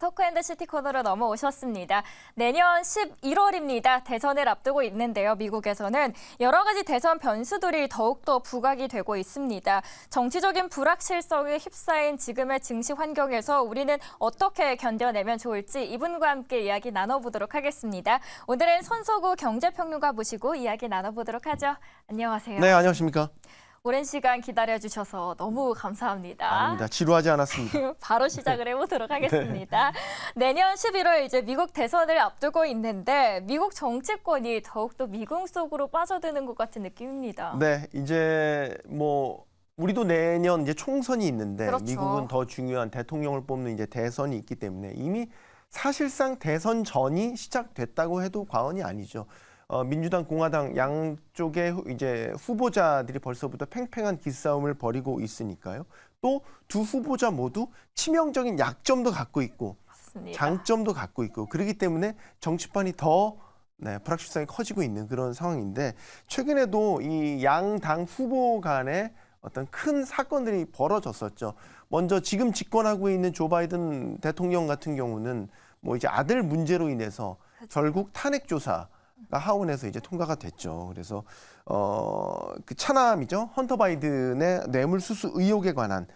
토크앤더시티 코너로 넘어오셨습니다. 내년 11월입니다. 대선을 앞두고 있는데요. 미국에서는 여러 가지 대선 변수들이 더욱더 부각이 되고 있습니다. 정치적인 불확실성에 휩싸인 지금의 증시 환경에서 우리는 어떻게 견뎌내면 좋을지 이분과 함께 이야기 나눠보도록 하겠습니다. 오늘은 손석구 경제평론가 모시고 이야기 나눠보도록 하죠. 안녕하세요. 네, 안녕하십니까. 오랜 시간 기다려주셔서 너무 감사합니다. 아닙니다. 지루하지 않았습니다. 바로 시작을 해보도록 하겠습니다. 내년 11월 이제 미국 대선을 앞두고 있는데 미국 정치권이 더욱더 미궁 속으로 빠져드는 것 같은 느낌입니다. 네, 이제 뭐 우리도 내년 이제 총선이 있는데 그렇죠. 미국은 더 중요한 대통령을 뽑는 이제 대선이 있기 때문에 이미 사실상 대선 전이 시작됐다고 해도 과언이 아니죠. 민주당, 공화당 양쪽의 이제 후보자들이 벌써부터 팽팽한 기싸움을 벌이고 있으니까요. 또 두 후보자 모두 치명적인 약점도 갖고 있고 맞습니다. 장점도 갖고 있고 그렇기 때문에 정치판이 더 불확실성이 커지고 있는 그런 상황인데 최근에도 이 양당 후보 간에 어떤 큰 사건들이 벌어졌었죠. 먼저 지금 집권하고 있는 조 바이든 대통령 같은 경우는 뭐 이제 아들 문제로 인해서 결국 탄핵 조사 하원에서 이제 통과가 됐죠. 그래서 그 차남이죠. 헌터 바이든의 뇌물수수 의혹에 관한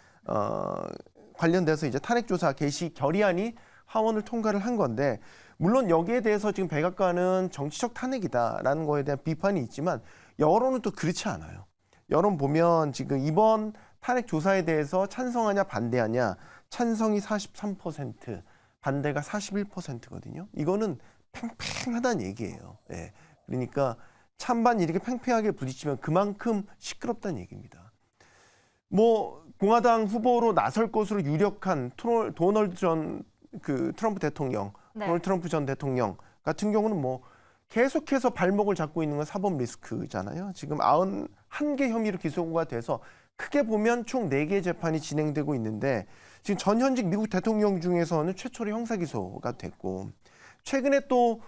관련돼서 이제 탄핵 조사 개시 결의안이 하원을 통과를 한 건데 물론 여기에 대해서 지금 백악관은 정치적 탄핵이다라는 거에 대한 비판이 있지만 여론은 또 그렇지 않아요. 여론 보면 지금 이번 탄핵 조사에 대해서 찬성하냐 반대하냐 찬성이 43%, 반대가 41%거든요. 이거는 팽팽하다는 얘기예요. 예. 그러니까 찬반 이렇게 팽팽하게 부딪히면 그만큼 시끄럽다는 얘기입니다. 뭐 공화당 후보로 나설 것으로 유력한 도널드 전 트럼프 대통령, 도널드 트럼프 전 대통령 같은 경우는 뭐 계속해서 발목을 잡고 있는 건 사법 리스크잖아요. 지금 91개 혐의로 기소가 돼서 크게 보면 총 4개의 재판이 진행되고 있는데 지금 전현직 미국 대통령 중에서는 최초로 형사 기소가 됐고 최근에 또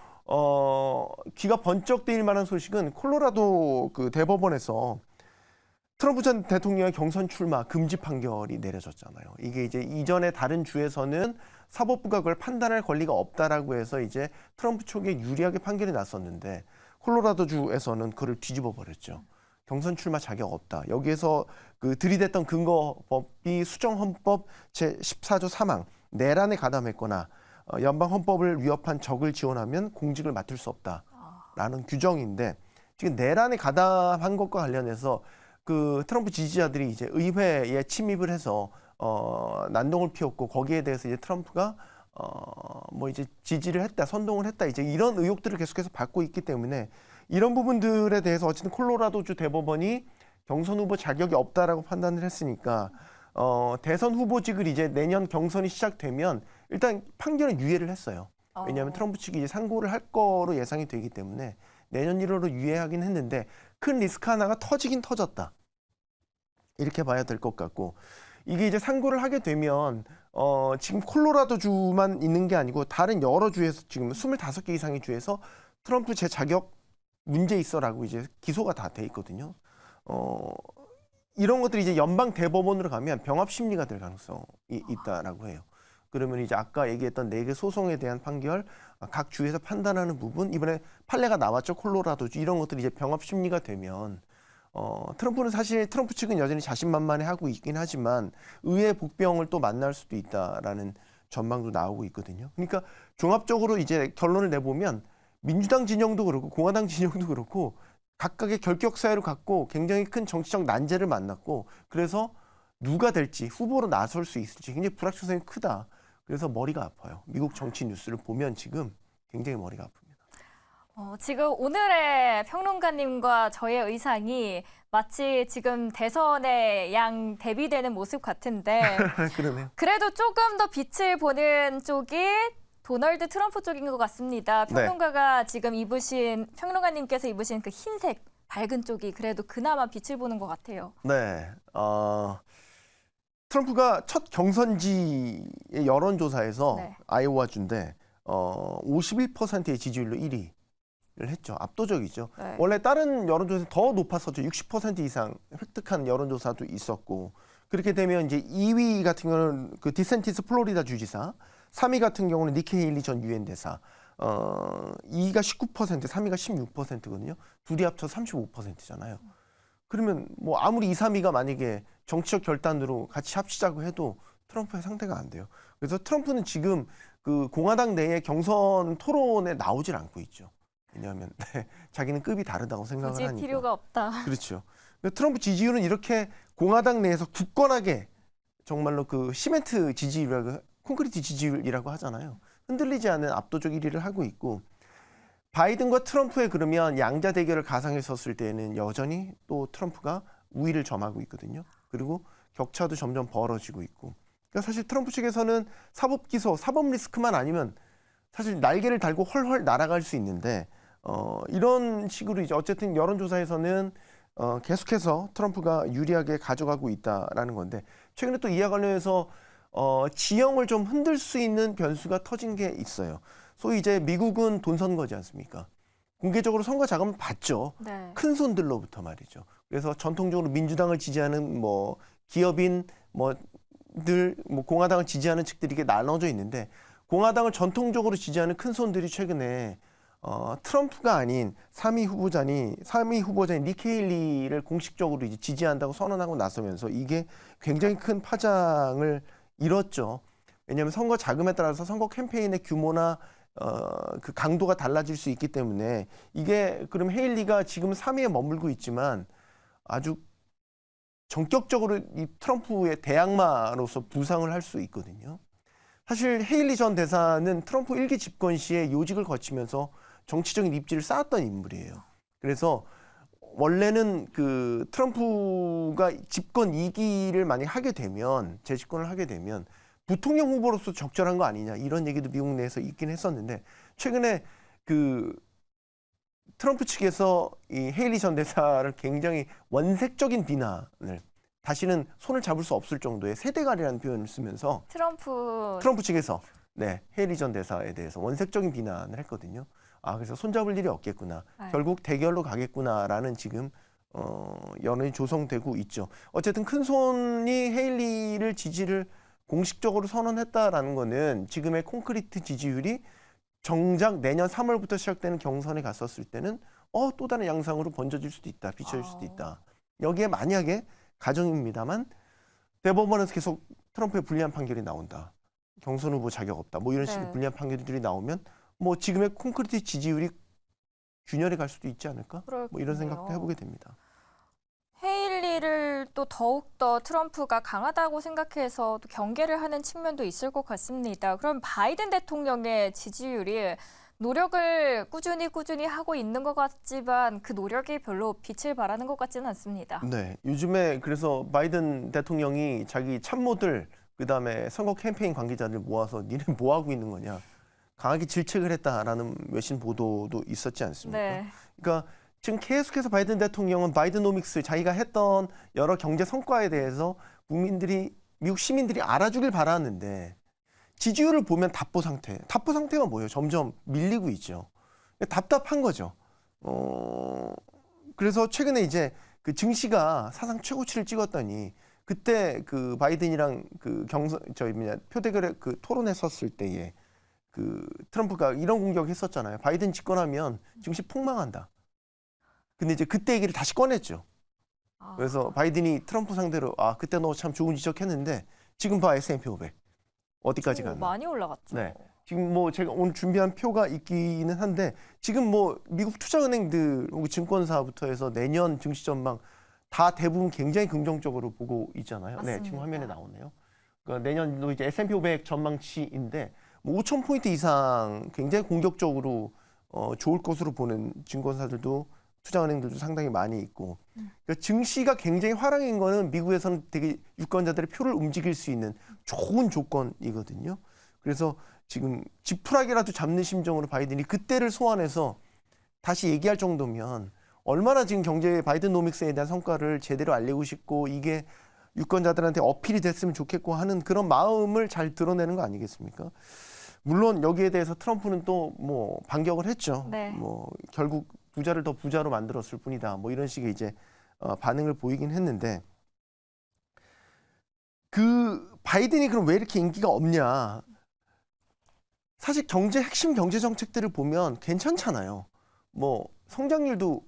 귀가 번쩍 뜨일 만한 소식은 콜로라도 그 대법원에서 트럼프 전 대통령의 경선 출마 금지 판결이 내려졌잖아요. 이게 이제 이전에 다른 주에서는 사법부가 그걸 판단할 권리가 없다라고 해서 이제 트럼프 쪽에 유리하게 판결이 났었는데 콜로라도 주에서는 그걸 뒤집어 버렸죠. 경선 출마 자격 없다. 여기에서 그 들이댔던 근거법이 수정헌법 제14조 3항 내란에 가담했거나 연방 헌법을 위협한 적을 지원하면 공직을 맡을 수 없다라는 규정인데 지금 내란에 가담한 것과 관련해서 그 트럼프 지지자들이 이제 의회에 침입을 해서 난동을 피웠고 거기에 대해서 이제 트럼프가 뭐 이제 지지를 했다, 선동을 했다 이제 이런 의혹들을 계속해서 받고 있기 때문에 이런 부분들에 대해서 어쨌든 콜로라도주 대법원이 경선 후보 자격이 없다라고 판단을 했으니까 대선 후보직을 이제 내년 경선이 시작되면 일단 판결은 유예를 했어요. 왜냐하면 트럼프 측이 이제 상고를 할 거로 예상이 되기 때문에 내년 1월로 유예하긴 했는데 큰 리스크 하나가 터지긴 터졌다. 이렇게 봐야 될 것 같고 이게 이제 상고를 하게 되면 지금 콜로라도주만 있는 게 아니고 다른 여러 주에서 지금 25개 이상의 주에서 트럼프 제 자격 문제 있어라고 이제 기소가 다 돼 있거든요. 이런 것들이 이제 연방 대법원으로 가면 병합 심리가 될 가능성이 있다라고 해요. 그러면 이제 아까 얘기했던 4개 소송에 대한 판결, 각 주에서 판단하는 부분, 이번에 판례가 나왔죠. 콜로라도주 이런 것들이 이제 병합 심리가 되면 트럼프는 사실 트럼프 측은 여전히 자신만만해하고 있긴 하지만 의회 복병을 또 만날 수도 있다라는 전망도 나오고 있거든요. 그러니까 종합적으로 이제 결론을 내보면 민주당 진영도 그렇고 공화당 진영도 그렇고 각각의 결격 사유를 갖고 굉장히 큰 정치적 난제를 만났고 그래서 누가 될지 후보로 나설 수 있을지 굉장히 불확실성이 크다. 그래서 머리가 아파요. 미국 정치 뉴스를 보면 지금 굉장히 머리가 아픕니다. 지금 오늘의 평론가님과 저의 의상이 마치 지금 대선에 양 대비되는 모습 같은데 그러네요. 그래도 조금 더 빛을 보는 쪽이 도널드 트럼프 쪽인 것 같습니다. 평론가가 지금 평론가님께서 입으신 그 흰색 밝은 쪽이 그래도 그나마 빛을 보는 것 같아요. 네. 트럼프가 첫 경선지의 여론조사에서 아이오와주인데 51%의 지지율로 1위를 했죠. 압도적이죠. 네. 원래 다른 여론조사에서 더 높았었죠. 60% 이상 획득한 여론조사도 있었고 그렇게 되면 이제 2위 같은 경우는 그 디센티스 플로리다 주지사, 3위 같은 경우는 니키 헤일리 전 유엔 대사. 2위가 19%, 3위가 16%거든요. 둘이 합쳐 35%잖아요. 그러면 뭐 아무리 2, 3위가 만약에 정치적 결단으로 같이 합치자고 해도 트럼프의 상대가 안 돼요. 그래서 트럼프는 지금 그 공화당 내에 경선 토론에 나오질 않고 있죠. 왜냐하면 자기는 급이 다르다고 생각을 굳이 하니까. 필요가 없다. 그렇죠. 트럼프 지지율은 이렇게 공화당 내에서 굳건하게 정말로 그 시멘트 지지율이라고, 콘크리트 지지율이라고 하잖아요. 흔들리지 않은 압도적 1위를 하고 있고, 바이든과 트럼프의 그러면 양자 대결을 가상했었을 때는 여전히 또 트럼프가 우위를 점하고 있거든요. 그리고 격차도 점점 벌어지고 있고. 그러니까 사실 트럼프 측에서는 사법 기소, 사법 리스크만 아니면 사실 날개를 달고 헐헐 날아갈 수 있는데, 이런 식으로 이제 어쨌든 여론조사에서는 계속해서 트럼프가 유리하게 가져가고 있다라는 건데, 최근에 또 이와 관련해서 지형을 좀 흔들 수 있는 변수가 터진 게 있어요. 소위 이제 미국은 돈 선거지 않습니까? 공개적으로 선거 자금을 받죠. 네. 큰 손들로부터 말이죠. 그래서 전통적으로 민주당을 지지하는 뭐 기업인 뭐들 뭐 공화당을 지지하는 측들이 이게 나눠져 있는데, 공화당을 전통적으로 지지하는 큰 손들이 최근에 트럼프가 아닌 3위 후보자인 니키 헤일리를 공식적으로 이제 지지한다고 선언하고 나서면서 이게 굉장히 큰 파장을 일었죠. 왜냐하면 선거 자금에 따라서 선거 캠페인의 규모나 그 강도가 달라질 수 있기 때문에, 이게 그럼 헤일리가 지금 3위에 머물고 있지만 아주 전격적으로 이 트럼프의 대항마로서 부상을 할 수 있거든요. 사실 헤일리 전 대사는 트럼프 1기 집권 시에 요직을 거치면서 정치적인 입지를 쌓았던 인물이에요. 그래서 원래는 그 트럼프가 집권 2기를 만약 하게 되면, 재집권을 하게 되면 부통령 후보로서 적절한 거 아니냐, 이런 얘기도 미국 내에서 있긴 했었는데, 최근에 그 트럼프 측에서 이 헤일리 전 대사를 굉장히 원색적인 비난을, 다시는 손을 잡을 수 없을 정도의 세대가리라는 표현을 쓰면서 트럼프 측에서 헤일리 전 대사에 대해서 원색적인 비난을 했거든요. 그래서 손잡을 일이 없겠구나. 네. 결국 대결로 가겠구나라는 지금 여론이 조성되고 있죠. 어쨌든 큰 손이 헤일리를 지지를 공식적으로 선언했다라는 거는 지금의 콘크리트 지지율이 정작 내년 3월부터 시작되는 경선에 갔었을 때는 또 다른 양상으로 번져질 수도 있다, 비춰질 수도 있다. 여기에 만약에 가정입니다만 대법원에서 계속 트럼프의 불리한 판결이 나온다, 경선 후보 자격 없다, 뭐 이런 식의 네. 불리한 판결들이 나오면 뭐 지금의 콘크리트 지지율이 균열해 갈 수도 있지 않을까? 뭐 이런 생각도 해보게 됩니다. 헤일리를 또 더욱더 트럼프가 강하다고 생각해서 또 경계를 하는 측면도 있을 것 같습니다. 그럼 바이든 대통령의 지지율이 노력을 꾸준히 하고 있는 것 같지만 그 노력이 별로 빛을 발하는 것 같지는 않습니다. 네, 요즘에 그래서 바이든 대통령이 자기 참모들, 그다음에 선거 캠페인 관계자들 모아서 니네 뭐 하고 있는 거냐, 강하게 질책을 했다라는 외신 보도도 있었지 않습니까? 네. 그러니까 지금 계속해서 바이든 대통령은 바이든오믹스, 자기가 했던 여러 경제 성과에 대해서 미국 시민들이 알아주길 바라는데, 지지율을 보면 답보 상태가 뭐예요? 점점 밀리고 있죠. 답답한 거죠. 그래서 최근에 이제 그 증시가 사상 최고치를 찍었더니, 그때 그 바이든이랑 그 표대결에 그 토론했었을 때에 그 트럼프가 이런 공격했었잖아요. 바이든 집권하면 증시 폭망한다. 근데 이제 그때 얘기를 다시 꺼냈죠. 그래서 바이든이 트럼프 상대로 그때 너 참 좋은 지적했는데 지금 봐, S&P 500 어디까지 갔나? 많이 올라갔죠. 네. 지금 뭐 제가 오늘 준비한 표가 있기는 한데, 지금 뭐 미국 투자은행들 혹은 증권사부터 해서 내년 증시 전망 다 대부분 굉장히 긍정적으로 보고 있잖아요. 맞습니다. 네, 지금 화면에 나오네요. 그러니까 내년도 이제 S&P 500 전망치인데 뭐 5,000포인트 이상 굉장히 공격적으로 좋을 것으로 보는 증권사들도, 투자은행들도 상당히 많이 있고, 그러니까 증시가 굉장히 화랑인 거는 미국에서는 되게 유권자들의 표를 움직일 수 있는 좋은 조건이거든요. 그래서 지금 지푸라기라도 잡는 심정으로 바이든이 그때를 소환해서 다시 얘기할 정도면 얼마나 지금 경제 바이든노믹스에 대한 성과를 제대로 알리고 싶고, 이게 유권자들한테 어필이 됐으면 좋겠고 하는 그런 마음을 잘 드러내는 거 아니겠습니까? 물론 여기에 대해서 트럼프는 또 뭐 반격을 했죠. 네. 뭐 결국 부자를 더 부자로 만들었을 뿐이다, 뭐 이런 식의 이제 반응을 보이긴 했는데, 그 바이든이 그럼 왜 이렇게 인기가 없냐? 사실 핵심 경제 정책들을 보면 괜찮잖아요. 뭐 성장률도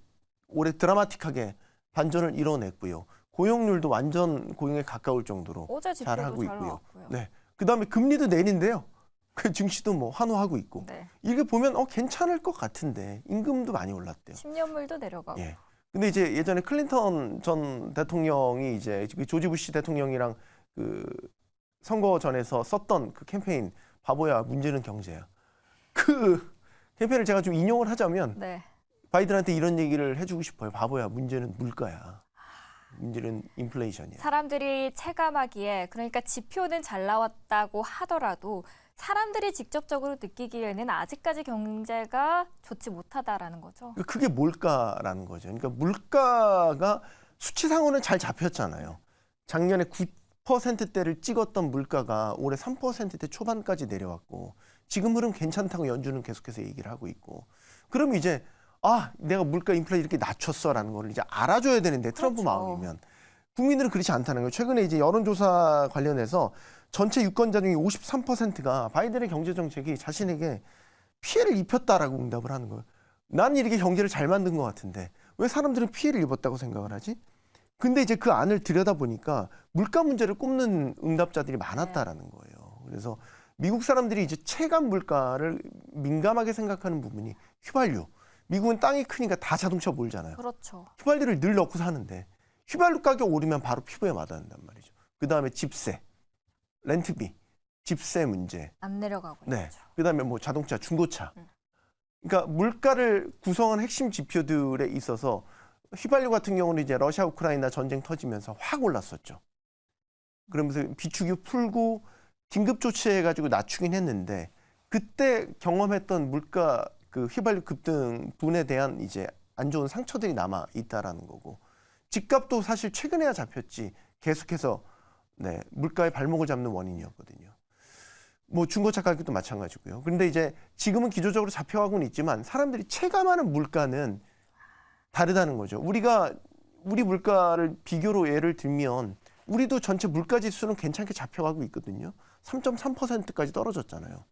올해 드라마틱하게 반전을 이뤄냈고요. 고용률도 완전 고용에 가까울 정도로 어제 지표도 잘하고 잘 있고요. 나왔고요. 네. 그다음에 금리도 내린대요. 그 증시도 뭐 환호하고 있고. 네. 이게 보면 괜찮을 것 같은데 임금도 많이 올랐대요. 10년물도 내려가고. 예. 근데 이제 예전에 클린턴 전 대통령이 이제 그 조지 부시 대통령이랑 그 선거 전에서 썼던 그 캠페인 바보야 문제는 경제야. 그 캠페인을 제가 좀 인용을 하자면 네. 바이든한테 이런 얘기를 해주고 싶어요. 바보야 문제는 물가야. 문제는 인플레이션이야. 사람들이 체감하기에 그러니까 지표는 잘 나왔다고 하더라도 사람들이 직접적으로 느끼기에는 아직까지 경제가 좋지 못하다라는 거죠. 그게 뭘까라는 거죠. 그러니까 물가가 수치상으로는 잘 잡혔잖아요. 작년에 9%대를 찍었던 물가가 올해 3%대 초반까지 내려왔고 지금 흐름 괜찮다고 연준은 계속해서 얘기를 하고 있고 그럼 이제 내가 물가 인플레 이렇게 낮췄어라는 거를 이제 알아줘야 되는데 트럼프 그렇죠. 마음이면 국민들은 그렇지 않다는 거예요. 최근에 이제 여론조사 관련해서 전체 유권자 중에 53%가 바이든의 경제 정책이 자신에게 피해를 입혔다라고 응답을 하는 거예요. 난 이렇게 경제를 잘 만든 것 같은데 왜 사람들은 피해를 입었다고 생각을 하지? 근데 이제 그 안을 들여다보니까 물가 문제를 꼽는 응답자들이 많았다라는 거예요. 그래서 미국 사람들이 이제 체감 물가를 민감하게 생각하는 부분이 휘발유. 미국은 땅이 크니까 다 자동차 몰잖아요. 그렇죠. 휘발유를 늘 넣고 사는데 휘발유 가격 오르면 바로 피부에 와닿는단 말이죠. 그다음에 집세, 렌트비, 집세 문제. 안 내려가고 네. 있죠. 그다음에 뭐 자동차, 중고차. 그러니까 물가를 구성하는 핵심 지표들에 있어서 휘발유 같은 경우는 이제 러시아 우크라이나 전쟁 터지면서 확 올랐었죠. 그러면서 비축유 풀고 긴급 조치해가지고 낮추긴 했는데 그때 경험했던 물가 그 휘발유 급등 분에 대한 이제 안 좋은 상처들이 남아 있다라는 거고 집값도 사실 최근에야 잡혔지 계속해서 물가의 발목을 잡는 원인이었거든요. 뭐 중고차 가격도 마찬가지고요. 그런데 이제 지금은 기조적으로 잡혀가고는 있지만 사람들이 체감하는 물가는 다르다는 거죠. 우리 물가를 비교로 예를 들면 우리도 전체 물가 지수는 괜찮게 잡혀가고 있거든요. 3.3%까지 떨어졌잖아요.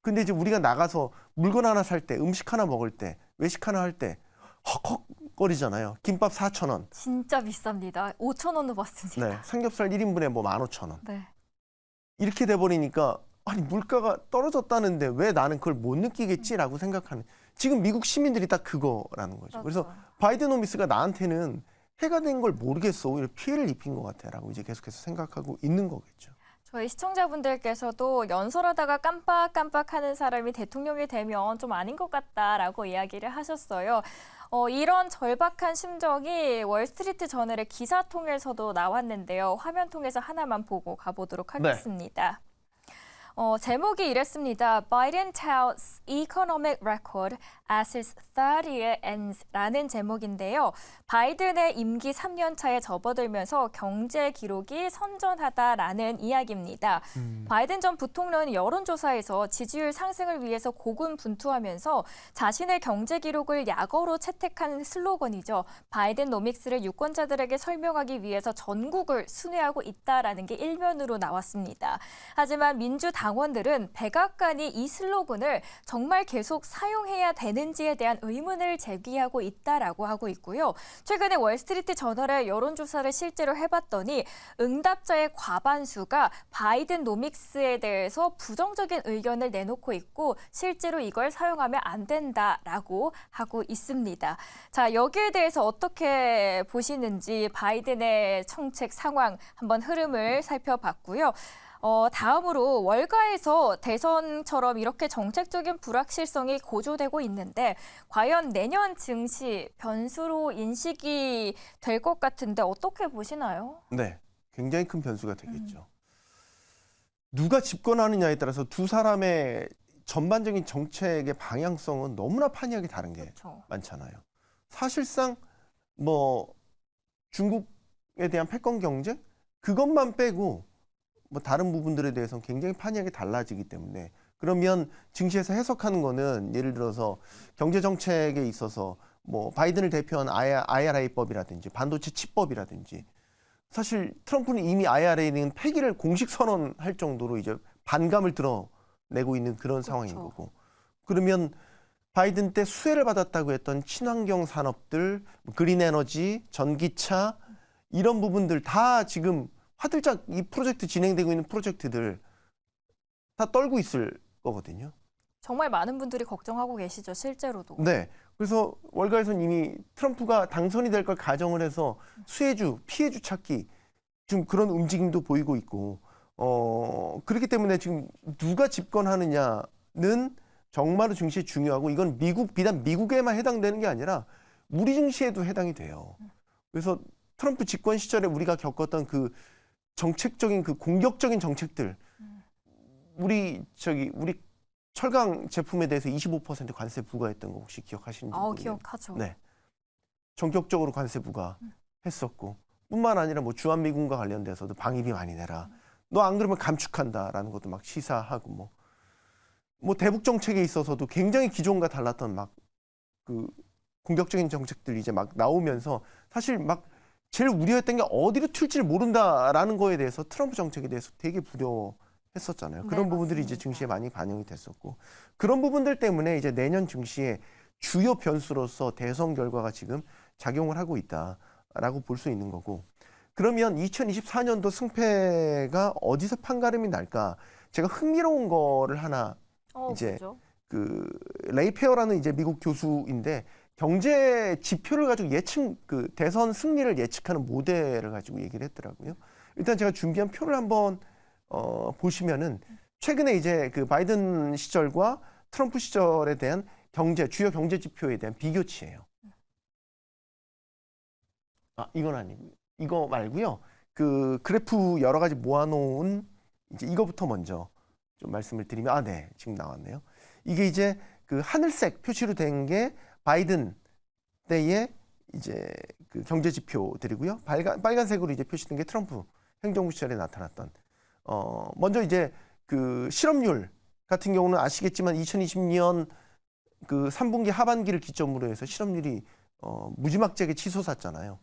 근데 이제 우리가 나가서 물건 하나 살 때, 음식 하나 먹을 때, 외식 하나 할 때 헉헉거리잖아요. 김밥 4,000원. 진짜 비쌉니다. 5,000원도 받습니다. 네, 삼겹살 1인분에 뭐 15,000원. 네. 이렇게 돼버리니까 아니 물가가 떨어졌다는데 왜 나는 그걸 못 느끼겠지라고 생각하는 지금 미국 시민들이 딱 그거라는 거죠. 그래서 바이든오미스가 나한테는 해가 된 걸 모르겠어. 오히려 피해를 입힌 것 같아라고 이제 계속해서 생각하고 있는 거겠죠. 저희 시청자분들께서도 연설하다가 깜빡깜빡하는 사람이 대통령이 되면 좀 아닌 것 같다라고 이야기를 하셨어요. 이런 절박한 심정이 월스트리트 저널의 기사 통해서도 나왔는데요. 화면 통해서 하나만 보고 가보도록 하겠습니다. 제목이 이랬습니다. Biden touts economic record as his third year ends 라는 제목인데요. 바이든의 임기 3년 차에 접어들면서 경제 기록이 선전하다라는 이야기입니다. 바이든 전 부통령은 여론조사에서 지지율 상승을 위해서 고군분투하면서 자신의 경제 기록을 약어로 채택한 슬로건이죠. 바이든 노믹스를 유권자들에게 설명하기 위해서 전국을 순회하고 있다라는 게 일면으로 나왔습니다. 하지만 민주당원들은 백악관이 이 슬로건을 정말 계속 사용해야 되는지에 대한 의문을 제기하고 있다라고 하고 있고요. 최근에 월스트리트 저널의 여론조사를 실제로 해봤더니 응답자의 과반수가 바이든 노믹스에 대해서 부정적인 의견을 내놓고 있고 실제로 이걸 사용하면 안 된다라고 하고 있습니다. 자, 여기에 대해서 어떻게 보시는지 바이든의 정책 상황 한번 흐름을 살펴봤고요. 다음으로 월가에서 대선처럼 이렇게 정책적인 불확실성이 고조되고 있는데 과연 내년 증시 변수로 인식이 될 것 같은데 어떻게 보시나요? 네, 굉장히 큰 변수가 되겠죠. 누가 집권하느냐에 따라서 두 사람의 전반적인 정책의 방향성은 너무나 판이하게 다른 게 그렇죠. 많잖아요. 사실상 뭐 중국에 대한 패권 경쟁 그것만 빼고 뭐 다른 부분들에 대해서는 굉장히 판이하게 달라지기 때문에 그러면 증시에서 해석하는 거는 예를 들어서 경제 정책에 있어서 뭐 바이든을 대표한 IRA법이라든지 반도체 칩법이라든지 사실 트럼프는 이미 IRA는 폐기를 공식 선언할 정도로 이제 반감을 내고 있는 그런 상황인 그렇죠. 거고. 그러면 바이든 때 수혜를 받았다고 했던 친환경 산업들, 그린 에너지, 전기차 이런 부분들 다 지금 화들짝 이 프로젝트 진행되고 있는 프로젝트들 다 떨고 있을 거거든요. 정말 많은 분들이 걱정하고 계시죠, 실제로도. 네. 그래서 월가에서는 이미 트럼프가 당선이 될 걸 가정을 해서 수혜주, 피해주 찾기 좀 그런 움직임도 보이고 있고, 그렇기 때문에 지금 누가 집권하느냐는 정말로 증시에 중요하고 이건 비단 미국에만 해당되는 게 아니라 우리 증시에도 해당이 돼요. 그래서 트럼프 집권 시절에 우리가 겪었던 그 정책적인 그 공격적인 정책들, 우리 철강 제품에 대해서 25% 관세 부과했던 거 혹시 기억하시는지 모르겠네요. 기억하죠. 네. 전격적으로 관세 부과했었고 뿐만 아니라 뭐 주한미군과 관련돼서도 방위비 많이 내라. 너 안 그러면 감축한다라는 것도 막 시사하고 뭐 대북 정책에 있어서도 굉장히 기존과 달랐던 막 그 공격적인 정책들이 이제 막 나오면서 사실 막 제일 우려했던 게 어디로 튈지를 모른다라는 거에 대해서 트럼프 정책에 대해서 되게 불효했었잖아요. 그런 네, 부분들이 이제 맞습니다. 증시에 많이 반영이 됐었고 그런 부분들 때문에 이제 내년 증시의 주요 변수로서 대선 결과가 지금 작용을 하고 있다라고 볼 수 있는 거고 그러면 2024년도 승패가 어디서 판가름이 날까? 제가 흥미로운 거를 하나 이제 그죠? 그 레이 페어라는 이제 미국 교수인데 경제 지표를 가지고 그 대선 승리를 예측하는 모델을 가지고 얘기를 했더라고요. 일단 제가 준비한 표를 한번 보시면은 최근에 이제 그 바이든 시절과 트럼프 시절에 대한 주요 경제 지표에 대한 비교치예요. 이건 아니고요. 이거 말고요. 그 그래프 여러 가지 모아놓은 이제 이거부터 먼저 좀 말씀을 드리면 네, 지금 나왔네요. 이게 이제 그 하늘색 표시로 된 게 바이든 때의 이제 그 경제 지표들이고요. 빨간색으로 이제 표시된 게 트럼프 행정부 시절에 나타났던. 먼저 이제 그 실업률 같은 경우는 아시겠지만 2020년 그 3분기 하반기를 기점으로 해서 실업률이 무지막지하게 치솟았잖아요.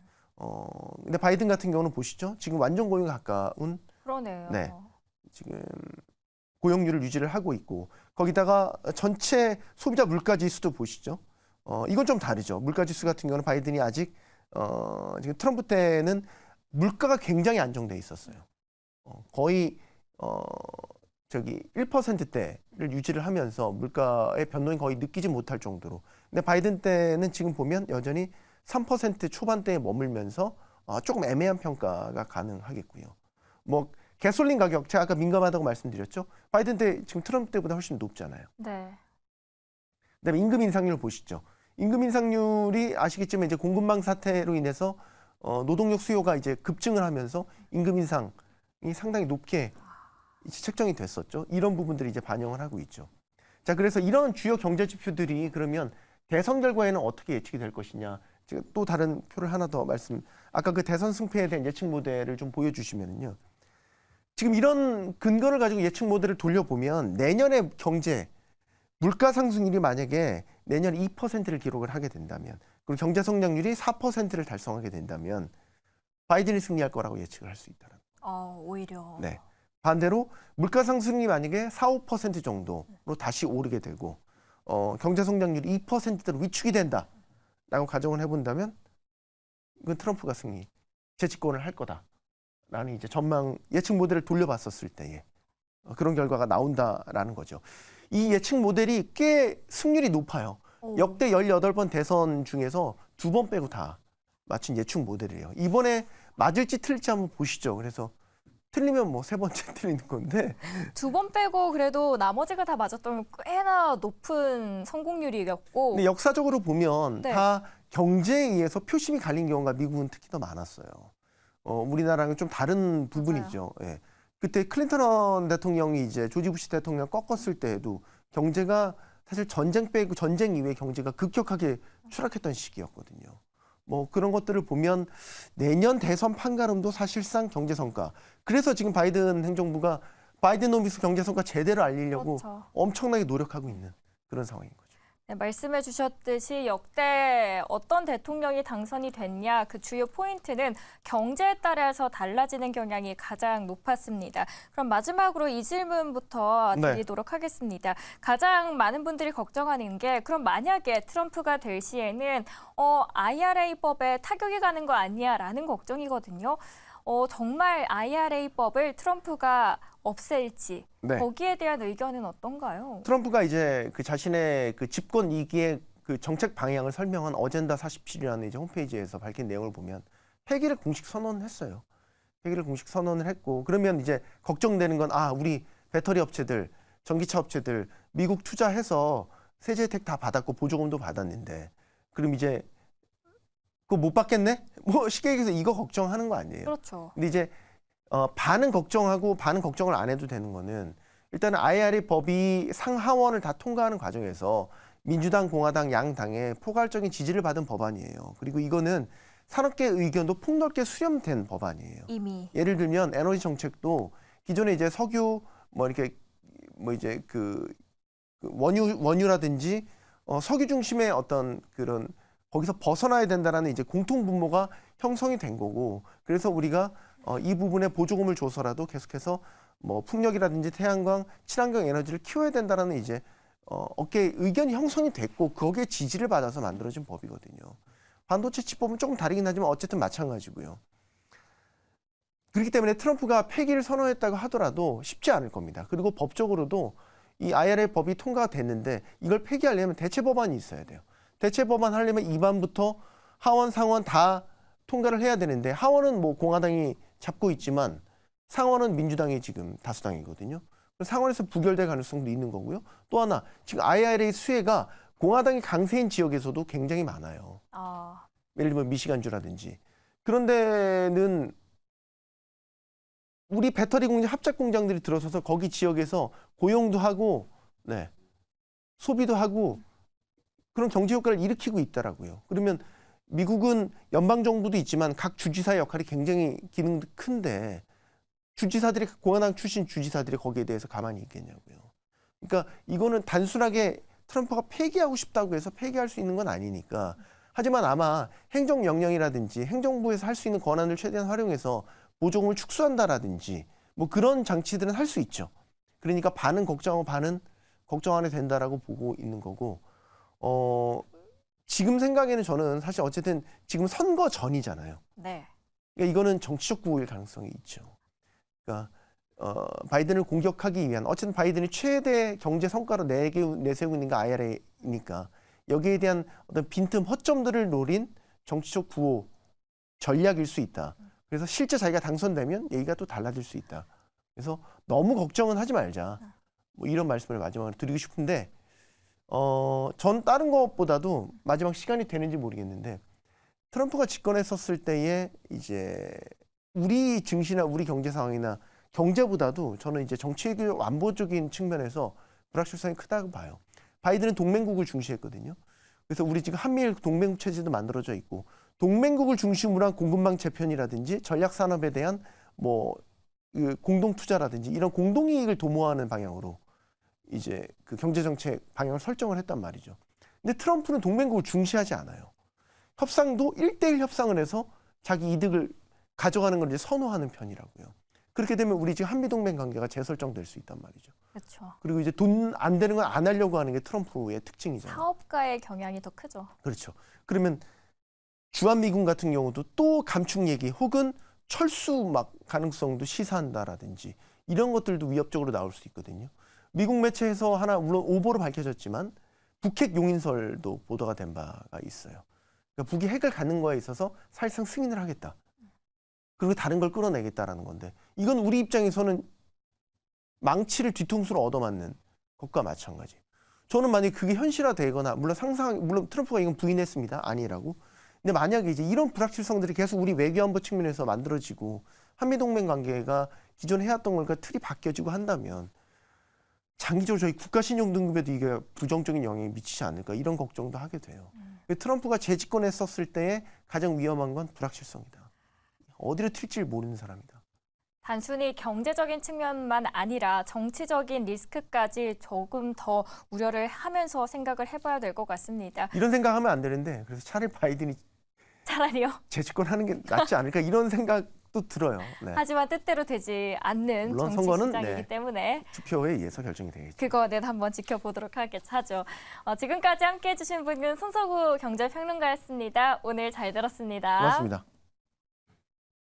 근데 바이든 같은 경우는 보시죠. 지금 완전 고용에 가까운 그러네요. 네. 지금 고용률을 유지를 하고 있고 거기다가 전체 소비자 물가 지수도 보시죠. 이건 좀 다르죠. 물가 지수 같은 경우는 바이든이 아직 지금 트럼프 때는 물가가 굉장히 안정돼 있었어요. 거의 1%대를 유지를 하면서 물가의 변동이 거의 느끼지 못할 정도로. 근데 바이든 때는 지금 보면 여전히 3% 초반대에 머물면서 조금 애매한 평가가 가능하겠고요. 뭐 가솔린 가격 제가 아까 민감하다고 말씀드렸죠. 바이든 때 지금 트럼프 때보다 훨씬 높잖아요. 네. 그다음에 임금 인상률 보시죠. 임금 인상률이 아시겠지만 이제 공급망 사태로 인해서 노동력 수요가 이제 급증을 하면서 임금 인상이 상당히 높게 이제 책정이 됐었죠. 이런 부분들이 이제 반영을 하고 있죠. 자, 그래서 이런 주요 경제 지표들이 그러면 대선 결과에는 어떻게 예측이 될 것이냐. 제가 또 다른 표를 하나 더 아까 그 대선 승패에 대한 예측 모델을 좀 보여주시면은요. 지금 이런 근거를 가지고 예측 모델을 돌려보면 내년의 경제 물가 상승률이 만약에 내년 2%를 기록을 하게 된다면 그리고 경제 성장률이 4%를 달성하게 된다면 바이든이 승리할 거라고 예측을 할 수 있다는. 오히려. 네. 반대로 물가 상승이 만약에 4, 5% 정도로 다시 오르게 되고 경제 성장률이 2%대로 위축이 된다라고 가정을 해본다면 이건 트럼프가 재집권을 할 거다라는 이제 전망 예측 모델을 돌려봤었을 때에 그런 결과가 나온다라는 거죠. 이 예측 모델이 꽤 승률이 높아요. 역대 18번 대선 중에서 2번 빼고 다 맞춘 예측 모델이에요. 이번에 맞을지 틀릴지 한번 보시죠. 그래서 틀리면 뭐 3번째 틀리는 건데 2번 빼고 그래도 나머지가 다 맞았다면 꽤나 높은 성공률이었고. 근데 역사적으로 보면 네. 다 경제에 의해서 표심이 갈린 경우가 미국은 특히 더 많았어요. 우리나라는 좀 다른 부분이죠. 예. 그때 클린턴 대통령이 이제 조지 부시 대통령 꺾었을 때에도 경제가 사실 전쟁 이후에 경제가 급격하게 추락했던 시기였거든요. 뭐 그런 것들을 보면 내년 대선 판가름도 사실상 경제 성과. 그래서 지금 바이든 행정부가 바이든노미스 경제 성과 제대로 알리려고 그렇죠. 엄청나게 노력하고 있는 그런 상황인 거죠. 네, 말씀해 주셨듯이 역대 어떤 대통령이 당선이 됐냐 그 주요 포인트는 경제에 따라서 달라지는 경향이 가장 높았습니다. 그럼 마지막으로 이 질문부터 네. 드리도록 하겠습니다. 가장 많은 분들이 걱정하는 게 그럼 만약에 트럼프가 될 시에는 IRA법에 타격이 가는 거 아니야라는 걱정이거든요. 정말 IRA법을 트럼프가 없앨지 네. 거기에 대한 의견은 어떤가요? 트럼프가 이제 그 자신의 그 집권 2기의 그 정책 방향을 설명한 어젠다 47이라는 이제 홈페이지에서 밝힌 내용을 보면 폐기를 공식 선언했어요. 폐기를 공식 선언을 했고 그러면 이제 걱정되는 건 우리 배터리 업체들, 전기차 업체들 미국 투자해서 세제 혜택 다 받았고 보조금도 받았는데 그럼 이제 그거 못 받겠네? 뭐 쉽게 얘기해서 이거 걱정하는 거 아니에요. 그렇죠. 근데 이제 반은 걱정하고 반은 걱정을 안 해도 되는 거는 일단은 IRA 법이 상하원을 다 통과하는 과정에서 민주당, 공화당 양당의 포괄적인 지지를 받은 법안이에요. 그리고 이거는 산업계 의견도 폭넓게 수렴된 법안이에요. 이미. 예를 들면 에너지 정책도 기존에 이제 석유 이제 그 원유라든지 석유 중심의 어떤 그런 거기서 벗어나야 된다라는 이제 공통 분모가 형성이 된 거고 그래서 우리가 이 부분에 보조금을 줘서라도 계속해서 뭐 풍력이라든지 태양광, 친환경 에너지를 키워야 된다라는 이제 업계 의견이 형성이 됐고 거기에 지지를 받아서 만들어진 법이거든요. 반도체 칩법은 조금 다르긴 하지만 어쨌든 마찬가지고요. 그렇기 때문에 트럼프가 폐기를 선언했다고 하더라도 쉽지 않을 겁니다. 그리고 법적으로도 이 IRA 법이 통과가 됐는데 이걸 폐기하려면 대체 법안이 있어야 돼요. 대체 법안 하려면 2반부터 하원, 상원 다 통과를 해야 되는데 하원은 뭐 공화당이 잡고 있지만 상원은 민주당이 지금 다수당이거든요. 상원에서 부결될 가능성도 있는 거고요. 또 하나 지금 IRA 수혜가 공화당이 강세인 지역에서도 굉장히 많아요. 예를 들면 미시간주라든지 그런 데는 우리 배터리 공장 합작 공장들이 들어서서 거기 지역에서 고용도 하고 소비도 하고 그런 경제 효과를 일으키고 있더라고요. 그러면 미국은 연방 정부도 있지만 각 주지사의 역할이 굉장히 기능도 큰데 주지사들이 공화당 출신 주지사들이 거기에 대해서 가만히 있겠냐고요. 그러니까 이거는 단순하게 트럼프가 폐기하고 싶다고 해서 폐기할 수 있는 건 아니니까. 하지만 아마 행정명령이라든지 행정부에서 할 수 있는 권한을 최대한 활용해서 보조금을 축소한다라든지 뭐 그런 장치들은 할 수 있죠. 그러니까 반은 걱정하고 반은 걱정 안 해도 된다라고 보고 있는 거고 지금 생각에는 저는 사실 어쨌든 지금 선거 전이잖아요. 네. 그러니까 이거는 정치적 구호일 가능성이 있죠. 그러니까 바이든을 공격하기 위한 어쨌든 바이든이 최대 경제 성과로 내세우고 있는 게 IRA니까 여기에 대한 어떤 빈틈 허점들을 노린 정치적 구호 전략일 수 있다. 그래서 실제 자기가 당선되면 얘기가 또 달라질 수 있다. 그래서 너무 걱정은 하지 말자. 뭐 이런 말씀을 마지막으로 드리고 싶은데 전 다른 것보다도 마지막 시간이 되는지 모르겠는데 트럼프가 집권에 섰을 때에 이제 우리 증시나 우리 경제 상황이나 경제보다도 저는 이제 정치적 안보적인 측면에서 불확실성이 크다고 봐요. 바이든은 동맹국을 중시했거든요. 그래서 우리 지금 한미일 동맹국 체제도 만들어져 있고 동맹국을 중심으로 한 공급망 재편이라든지 전략 산업에 대한 뭐 공동 투자라든지 이런 공동 이익을 도모하는 방향으로 이제 그 경제 정책 방향을 설정을 했단 말이죠. 근데 트럼프는 동맹국을 중시하지 않아요. 협상도 1대1 협상을 해서 자기 이득을 가져가는 걸 이제 선호하는 편이라고요. 그렇게 되면 우리 지금 한미동맹 관계가 재설정될 수 있단 말이죠. 그렇죠. 그리고 이제 돈 안 되는 건 안 하려고 하는 게 트럼프의 특징이잖아요. 사업가의 경향이 더 크죠. 그렇죠. 그러면 주한미군 같은 경우도 또 감축 얘기 혹은 철수 막 가능성도 시사한다라든지 이런 것들도 위협적으로 나올 수 있거든요. 미국 매체에서 하나 물론 오보로 밝혀졌지만 북핵 용인설도 보도가 된 바가 있어요. 그러니까 북이 핵을 갖는 거에 있어서 사실상 승인을 하겠다. 그리고 다른 걸 끌어내겠다라는 건데 이건 우리 입장에서는 망치를 뒤통수로 얻어맞는 것과 마찬가지. 저는 만약에 그게 현실화되거나 물론 트럼프가 이건 부인했습니다. 아니라고. 근데 만약에 이제 이런 불확실성들이 계속 우리 외교안보 측면에서 만들어지고 한미동맹 관계가 기존에 해왔던 걸까 틀이 바뀌어지고 한다면 장기적으로 저희 국가 신용 등급에도 이게 부정적인 영향이 미치지 않을까 이런 걱정도 하게 돼요. 트럼프가 재집권에 썼을 때의 가장 위험한 건 불확실성이다. 어디로 튈지 모르는 사람이다. 단순히 경제적인 측면만 아니라 정치적인 리스크까지 조금 더 우려를 하면서 생각을 해봐야 될 것 같습니다. 이런 생각하면 안 되는데 그래서 차라리 바이든이 차라리요. 재집권하는 게 낫지 않을까 이런 생각도 들어요. 네. 하지만 뜻대로 되지 않는 물론 정치 선거는, 시장이기 네. 때문에 투표에 의해서 결정이 되겠죠. 그거는 한번 지켜보도록 하죠. 지금까지 함께해 주신 분은 손석우 경제평론가였습니다. 오늘 잘 들었습니다. 고맙습니다.